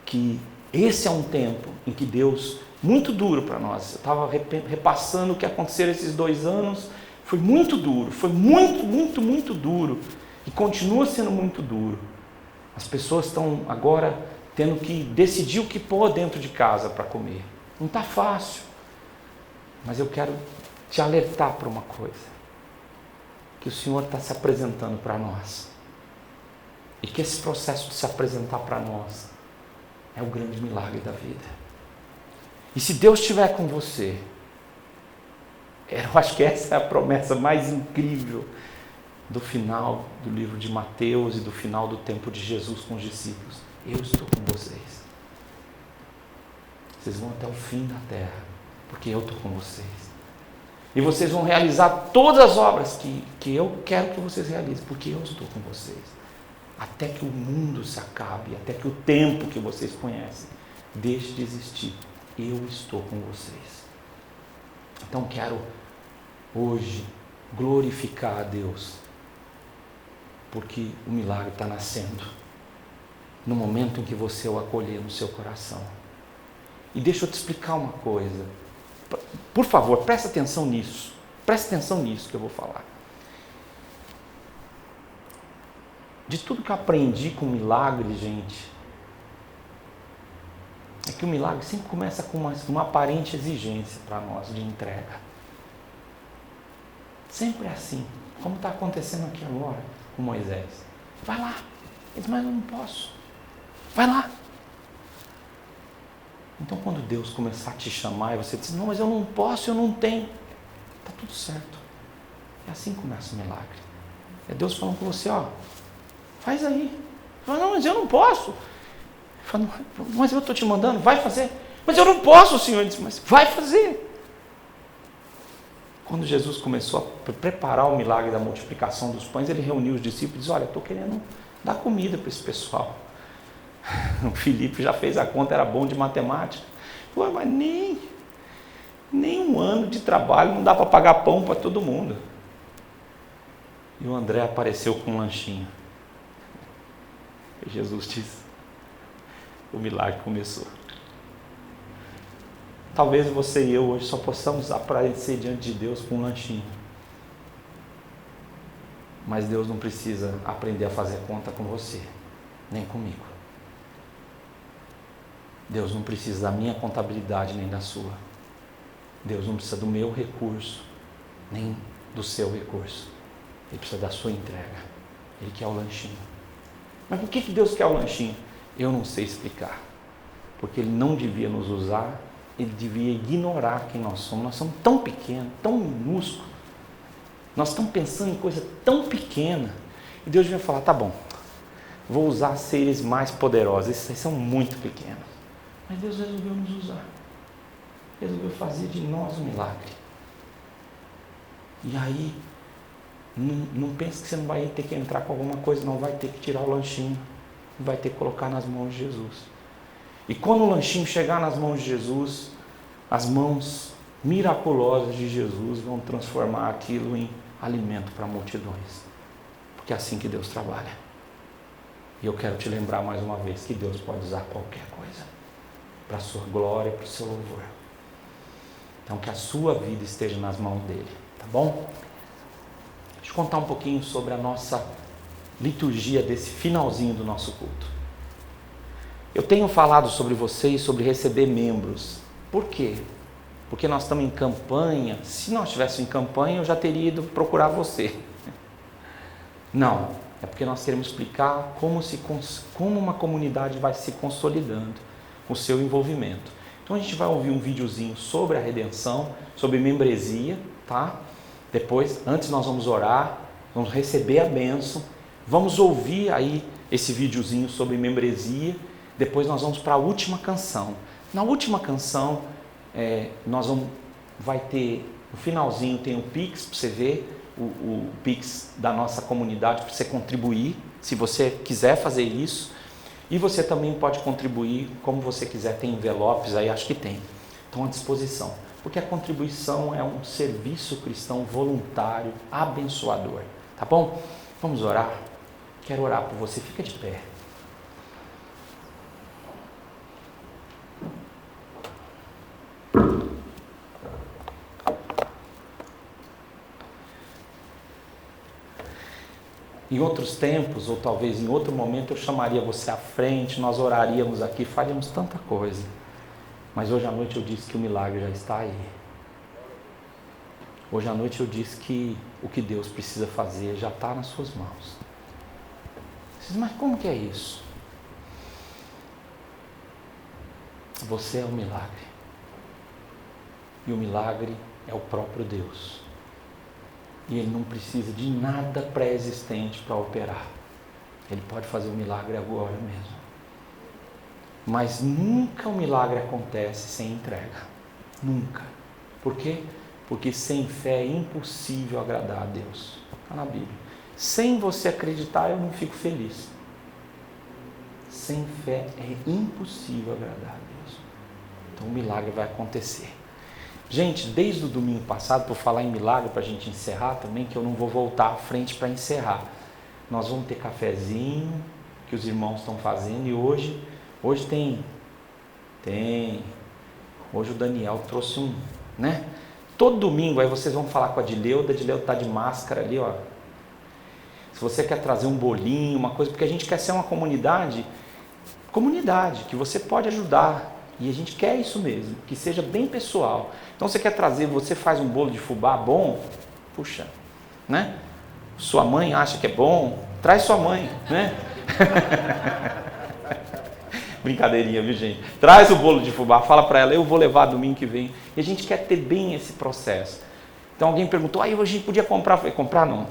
que esse é um tempo em que Deus, muito duro para nós. Eu estava repassando o que aconteceu esses 2 anos. Foi muito duro, foi muito duro. E continua sendo muito duro. As pessoas estão agora tendo que decidir o que pôr dentro de casa para comer. Não está fácil. Mas eu quero te alertar para uma coisa. Que o Senhor está se apresentando para nós. E que esse processo de se apresentar para nós é o grande milagre da vida. E se Deus estiver com você, eu acho que essa é a promessa mais incrível do final do livro de Mateus e do final do tempo de Jesus com os discípulos. Eu estou com vocês. Vocês vão até o fim da terra, porque eu estou com vocês. E vocês vão realizar todas as obras que eu quero que vocês realizem, porque eu estou com vocês. Até que o mundo se acabe, até que o tempo que vocês conhecem deixe de existir. Eu estou com vocês. Então quero hoje glorificar a Deus, porque o milagre está nascendo no momento em que você o acolher no seu coração. E deixa eu te explicar uma coisa. Por favor, presta atenção nisso. Presta atenção nisso que eu vou falar. de tudo que eu aprendi com milagre, gente, é que o milagre sempre começa com uma aparente exigência para nós de entrega. Sempre é assim, como está acontecendo aqui agora com Moisés. Vai lá. Ele diz, mas eu não posso. Vai lá. Então quando Deus começar a te chamar e você diz, não, mas eu não posso, eu não tenho. Está tudo certo. É assim que começa o milagre. É Deus falando com você, ó, faz aí. Fala, não, mas eu não posso. Fala, mas eu estou te mandando, vai fazer. Mas eu não posso, Senhor. Ele diz, mas vai fazer. Quando Jesus começou a preparar o milagre da multiplicação dos pães, ele reuniu os discípulos e disse, olha, estou querendo dar comida para esse pessoal. O Filipe já fez a conta, era bom de matemática. Pô, mas nem um ano de trabalho não dá para pagar pão para todo mundo. E o André apareceu com um lanchinho. E Jesus disse, o milagre começou. Talvez você e eu hoje só possamos aparecer diante de Deus com um lanchinho. Mas Deus não precisa aprender a fazer conta com você, nem comigo. Deus não precisa da minha contabilidade, nem da sua. Deus não precisa do meu recurso, nem do seu recurso. Ele precisa da sua entrega. Ele quer o lanchinho. Mas por que Deus quer o lanchinho? Eu não sei explicar. Porque Ele não devia nos usar, Ele devia ignorar quem nós somos. Nós somos tão pequenos, tão minúsculos. Nós estamos pensando em coisa tão pequena. E Deus devia falar, tá bom, vou usar seres mais poderosos. Esses são muito pequenos. Mas Deus resolveu nos usar. Resolveu fazer de nós um milagre. E aí, não pense que você não vai ter que entrar com alguma coisa, não vai ter que tirar o lanchinho. Vai ter que colocar nas mãos de Jesus. E quando o lanchinho chegar nas mãos de Jesus, as mãos miraculosas de Jesus vão transformar aquilo em alimento para multidões. Porque é assim que Deus trabalha. E eu quero te lembrar mais uma vez que Deus pode usar qualquer coisa para a sua glória, para o seu louvor. Então que a sua vida esteja nas mãos dele, tá bom? Deixa eu contar um pouquinho sobre a nossa liturgia desse finalzinho do nosso culto. Eu tenho falado sobre vocês, sobre receber membros. Por quê? Porque nós estamos em campanha. Se nós estivéssemos em campanha, eu já teria ido procurar você. Não, é porque nós queremos explicar como uma comunidade vai se consolidando com o seu envolvimento. Então a gente vai ouvir um videozinho sobre a redenção, sobre membresia, tá? Depois, antes nós vamos orar, vamos receber a bênção, vamos ouvir aí esse videozinho sobre membresia, depois nós vamos para a última canção. Na última canção, vai ter, no finalzinho tem o Pix, para você ver, o Pix da nossa comunidade, para você contribuir, se você quiser fazer isso. E você também pode contribuir como você quiser, tem envelopes aí, acho que tem. Estão à disposição. Porque a contribuição é um serviço cristão voluntário, abençoador. Tá bom? Vamos orar? Quero orar por você, fica de pé. Em outros tempos, ou talvez em outro momento, eu chamaria você à frente, nós oraríamos aqui, faríamos tanta coisa. Mas hoje à noite eu disse que o milagre já está aí. Hoje à noite eu disse que o que Deus precisa fazer já está nas suas mãos. Mas como que é isso? Você é o milagre. E o milagre é o próprio Deus. E Ele não precisa de nada pré-existente para operar. Ele pode fazer o milagre agora mesmo. Mas nunca o milagre acontece sem entrega. Nunca. Por quê? Porque sem fé é impossível agradar a Deus. Está na Bíblia. Sem você acreditar, eu não fico feliz. Sem fé é impossível agradar a Deus. Então o milagre vai acontecer. Gente, desde o domingo passado, por falar em milagre, para a gente encerrar também, que eu não vou voltar à frente para encerrar. Nós vamos ter cafezinho, que os irmãos estão fazendo, e hoje tem. Hoje o Daniel trouxe né? Todo domingo, aí vocês vão falar com a Dileuda está de máscara ali, ó. se você quer trazer um bolinho, uma coisa, porque a gente quer ser uma comunidade, que você pode ajudar. E a gente quer isso mesmo, que seja bem pessoal. Então você quer trazer, você faz um bolo de fubá bom, puxa, né? Sua mãe acha que é bom, traz sua mãe, né? Brincadeirinha, viu, gente? Traz o bolo de fubá, fala para ela, eu vou levar domingo que vem. E a gente quer ter bem esse processo. Então alguém perguntou, aí a gente podia comprar? Eu falei, comprar não,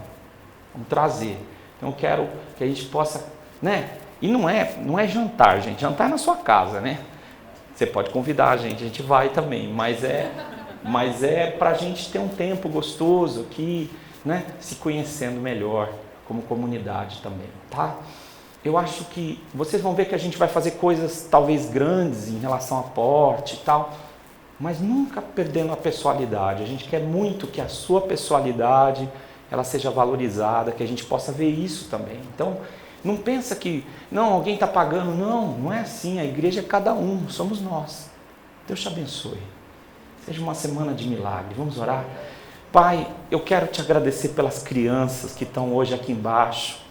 vamos trazer. Então eu quero que a gente possa, né? E não é jantar, gente, jantar é na sua casa, né? Você pode convidar a gente vai também, mas é para a gente ter um tempo gostoso aqui, né? Se conhecendo melhor como comunidade também, tá? Eu acho que vocês vão ver que a gente vai fazer coisas talvez grandes em relação a porte e tal, mas nunca perdendo a pessoalidade. A gente quer muito que a sua pessoalidade ela seja valorizada, que a gente possa ver isso também. Então, não pensa que, não, alguém está pagando. Não é assim. A igreja é cada um, somos nós. Deus te abençoe. Seja uma semana de milagre. Vamos orar? Pai, eu quero te agradecer pelas crianças que estão hoje aqui embaixo.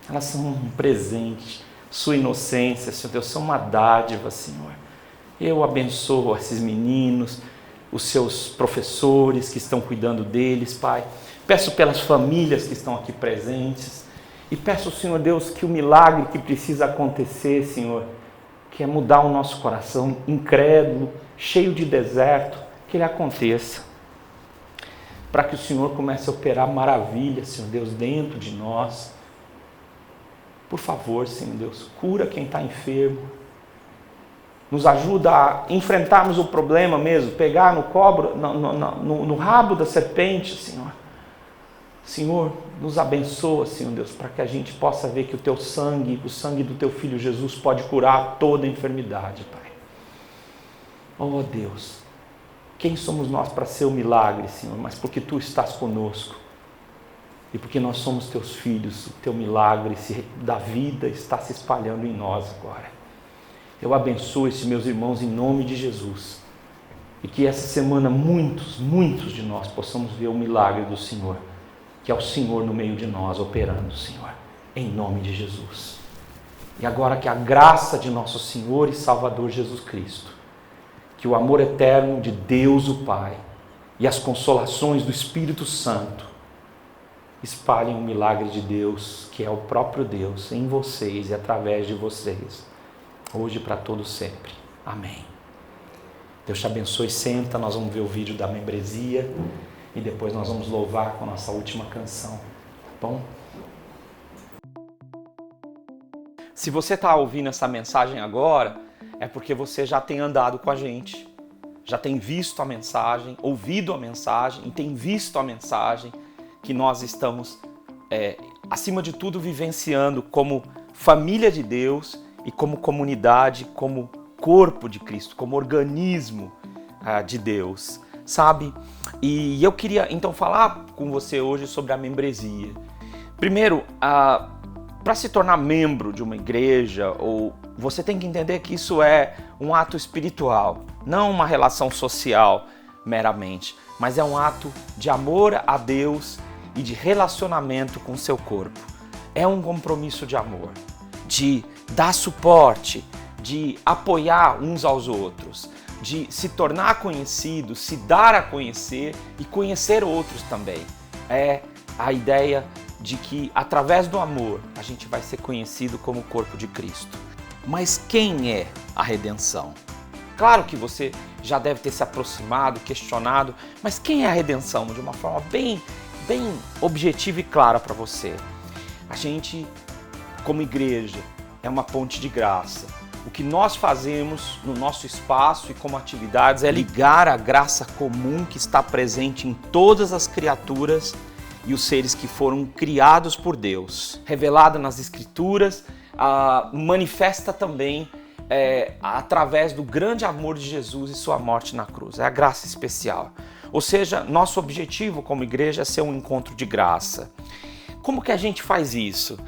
Elas são um presente. Sua inocência, Senhor Deus, são uma dádiva, Senhor. Eu abençoo esses meninos, os seus professores que estão cuidando deles, Pai. Peço pelas famílias que estão aqui presentes. E peço, Senhor Deus, que o milagre que precisa acontecer, Senhor, que é mudar o nosso coração incrédulo, cheio de deserto, que ele aconteça. Para que o Senhor comece a operar maravilhas, Senhor Deus, dentro de nós. Por favor, Senhor Deus, cura quem está enfermo. Nos ajuda a enfrentarmos o problema mesmo, pegar no rabo da serpente, Senhor. Senhor, nos abençoa, Senhor Deus, para que a gente possa ver que o Teu sangue, o sangue do Teu Filho Jesus pode curar toda enfermidade, Pai. Oh Deus, quem somos nós para ser o milagre, Senhor? Mas porque Tu estás conosco e porque nós somos Teus filhos, o Teu milagre da vida está se espalhando em nós agora. Eu abençoo esses meus irmãos em nome de Jesus e que essa semana muitos de nós possamos ver o milagre do Senhor, que é o Senhor no meio de nós operando, Senhor, em nome de Jesus. E agora que a graça de nosso Senhor e Salvador Jesus Cristo, que o amor eterno de Deus o Pai e as consolações do Espírito Santo espalhem o milagre de Deus, que é o próprio Deus, em vocês e através de vocês, hoje e para todos sempre. Amém. Deus te abençoe, senta, nós vamos ver o vídeo da membresia e depois nós vamos louvar com a nossa última canção, tá bom? Se você está ouvindo essa mensagem agora, é porque você já tem andado com a gente, já tem visto a mensagem, ouvido a mensagem e tem visto a mensagem que nós estamos, acima de tudo, vivenciando como família de Deus e como comunidade, como corpo de Cristo, como organismo de Deus, sabe? E eu queria então falar com você hoje sobre a membresia. Primeiro, para se tornar membro de uma igreja, você tem que entender que isso é um ato espiritual, não uma relação social meramente, mas é um ato de amor a Deus e de relacionamento com o seu corpo. É um compromisso de amor, de dar suporte, de apoiar uns aos outros, de se tornar conhecido, se dar a conhecer e conhecer outros também. É a ideia de que através do amor a gente vai ser conhecido como o corpo de Cristo. Mas quem é a redenção? Claro que você já deve ter se aproximado, questionado, mas quem é a redenção? De uma forma bem objetiva e clara para você. A gente, como igreja, é uma ponte de graça. O que nós fazemos no nosso espaço e como atividades é ligar a graça comum que está presente em todas as criaturas e os seres que foram criados por Deus, revelada nas Escrituras, manifesta também através do grande amor de Jesus e sua morte na cruz. É a graça especial. Ou seja, nosso objetivo como igreja é ser um encontro de graça. Como que a gente faz isso?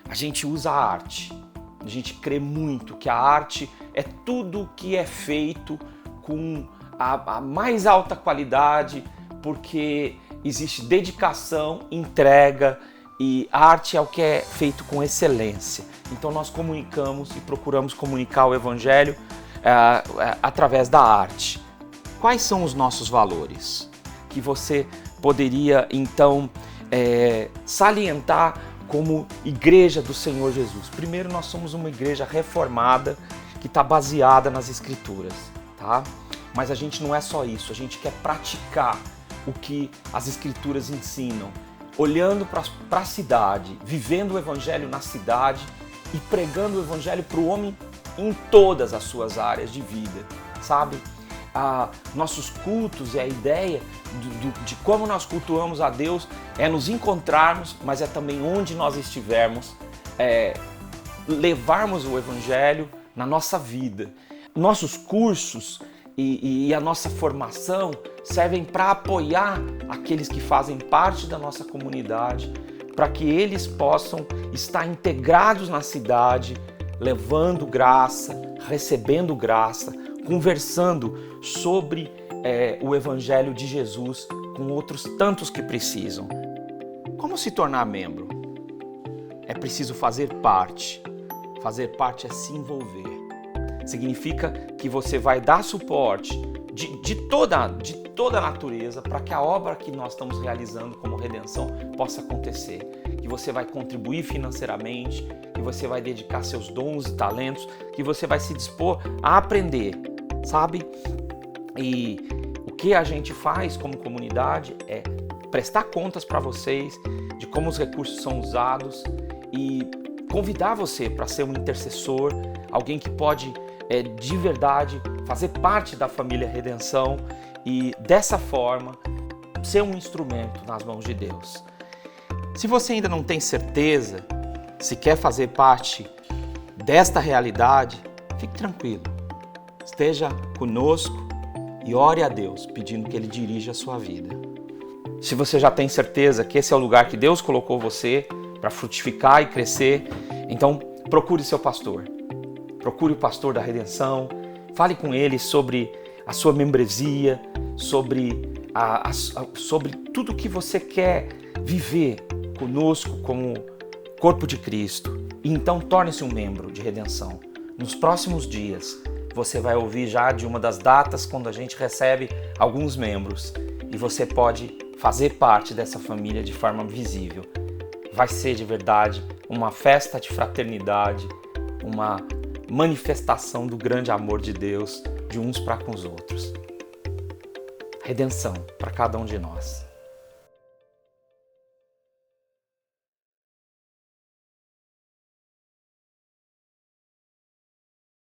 A gente usa a arte. A gente crê muito que a arte é tudo que é feito com a mais alta qualidade, porque existe dedicação, entrega e a arte é o que é feito com excelência. Então nós comunicamos e procuramos comunicar o Evangelho através da arte. Quais são os nossos valores? Que você poderia então salientar como igreja do Senhor Jesus. Primeiro, nós somos uma igreja reformada que está baseada nas Escrituras, tá? Mas a gente não é só isso, a gente quer praticar o que as Escrituras ensinam, olhando para a cidade, vivendo o Evangelho na cidade e pregando o Evangelho para o homem em todas as suas áreas de vida, sabe? Nossos cultos e a ideia de como nós cultuamos a Deus é nos encontrarmos, mas é também onde nós estivermos, levarmos o Evangelho na nossa vida. Nossos cursos e a nossa formação servem para apoiar aqueles que fazem parte da nossa comunidade, para que eles possam estar integrados na cidade, levando graça, recebendo graça, conversando sobre o Evangelho de Jesus com outros tantos que precisam. Como se tornar membro? É preciso fazer parte. Fazer parte é se envolver. Significa que você vai dar suporte de toda a natureza para que a obra que nós estamos realizando como redenção possa acontecer. Que você vai contribuir financeiramente, que você vai dedicar seus dons e talentos, que você vai se dispor a aprender, sabe? E o que a gente faz como comunidade é prestar contas para vocês de como os recursos são usados e convidar você para ser um intercessor, alguém que pode de verdade fazer parte da família Redenção e dessa forma ser um instrumento nas mãos de Deus. Se você ainda não tem certeza se quer fazer parte desta realidade, fique tranquilo. Esteja conosco e ore a Deus pedindo que Ele dirija a sua vida. Se você já tem certeza que esse é o lugar que Deus colocou você para frutificar e crescer, então procure seu pastor. Procure o pastor da Redenção, fale com ele sobre a sua membresia, sobre tudo que você quer viver conosco como corpo de Cristo. E então torne-se um membro de Redenção. Nos próximos dias, você vai ouvir já de uma das datas quando a gente recebe alguns membros e você pode fazer parte dessa família de forma visível. Vai ser de verdade uma festa de fraternidade, uma manifestação do grande amor de Deus de uns para com os outros. Redenção para cada um de nós.